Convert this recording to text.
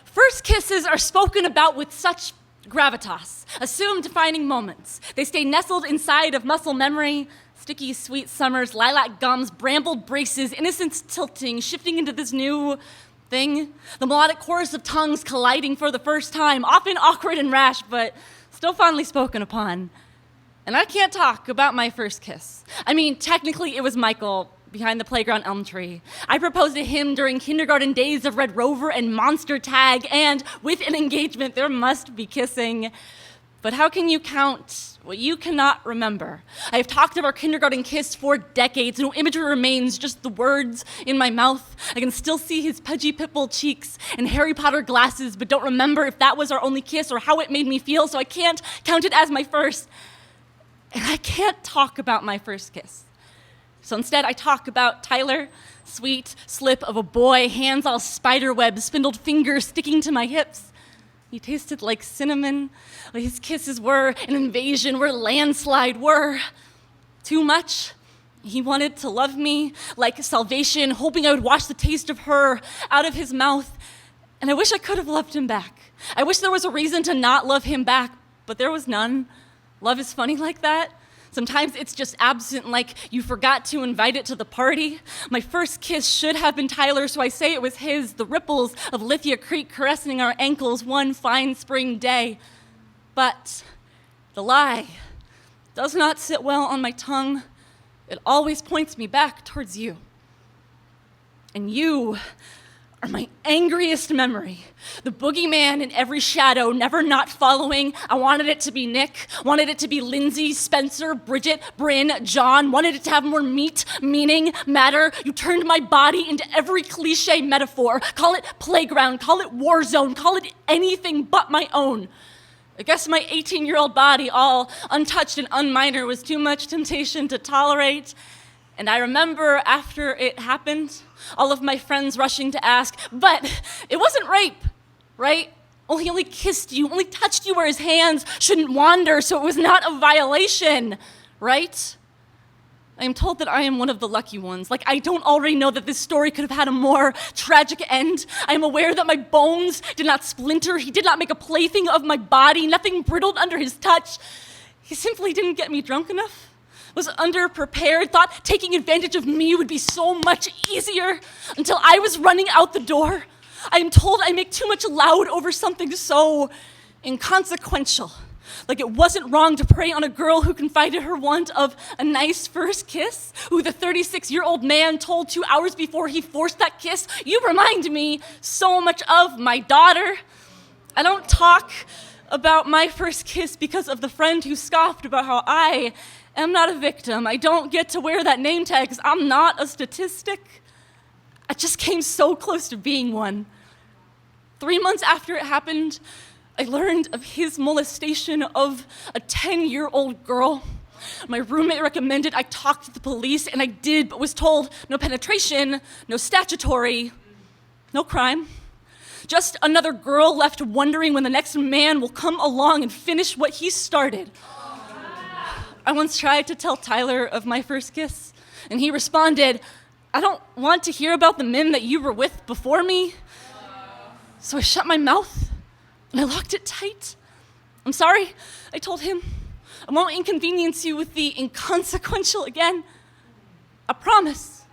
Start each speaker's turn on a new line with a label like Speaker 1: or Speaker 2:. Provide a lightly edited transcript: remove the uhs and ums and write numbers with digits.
Speaker 1: First kisses are spoken about with such gravitas, assumed defining moments. They stay nestled inside of muscle memory, sticky sweet summers, lilac gums, brambled braces, innocence tilting, shifting into this new thing. The melodic chorus of tongues colliding for the first time, often awkward and rash, but still fondly spoken upon. And I can't talk about my first kiss. I mean, technically it was Michael, behind the playground elm tree. I proposed to him during kindergarten days of Red Rover and Monster Tag, and with an engagement, there must be kissing. But how can you count what you cannot remember? I have talked of our kindergarten kiss for decades. No imagery remains, just the words in my mouth. I can still see his pudgy pitbull cheeks and Harry Potter glasses, but don't remember if that was our only kiss or how it made me feel, so I can't count it as my first. And I can't talk about my first kiss. So instead, I talk about Tyler, sweet slip of a boy, hands all spiderweb, spindled fingers sticking to my hips. He tasted like cinnamon. His kisses were an invasion, were landslide, were too much. He wanted to love me like salvation, hoping I would wash the taste of her out of his mouth. And I wish I could have loved him back. I wish there was a reason to not love him back, but there was none. Love is funny like that. Sometimes it's just absent, like you forgot to invite it to the party. My first kiss should have been Tyler, so I say it was his, the ripples of Lithia Creek caressing our ankles one fine spring day. But the lie does not sit well on my tongue. It always points me back towards you. And you are my angriest memory. The boogeyman in every shadow, never not following. I wanted it to be Nick, wanted it to be Lindsay, Spencer, Bridget, Bryn, John, wanted it to have more meat, meaning, matter. You turned my body into every cliche metaphor. Call it playground, call it war zone, call it anything but my own. I guess my 18-year-old body, all untouched and unminor, was too much temptation to tolerate. And I remember after it happened, all of my friends rushing to ask, but it wasn't rape, right? Well, he only kissed you, only touched you where his hands shouldn't wander, so it was not a violation, right? I am told that I am one of the lucky ones. Like I don't already know that this story could have had a more tragic end. I am aware that my bones did not splinter. He did not make a plaything of my body. Nothing brittled under his touch. He simply didn't get me drunk enough. Was underprepared, thought taking advantage of me would be so much easier until I was running out the door. I am told I make too much loud over something so inconsequential. Like it wasn't wrong to prey on a girl who confided her want of a nice first kiss, who the 36-year-old man told 2 hours before he forced that kiss, you remind me so much of my daughter. I don't talk about my first kiss because of the friend who scoffed about how I am not a victim. I don't get to wear that name tag because I'm not a statistic. I just came so close to being one. 3 months after it happened, I learned of his molestation of a 10-year-old girl. My roommate recommended I talk to the police, and I did, but was told no penetration, no statutory, no crime. Just another girl left wondering when the next man will come along and finish what he started. I once tried to tell Tyler of my first kiss, and he responded, I don't want to hear about the men that you were with before me. So I shut my mouth, and I locked it tight. I'm sorry, I told him. I won't inconvenience you with the inconsequential again. I promise.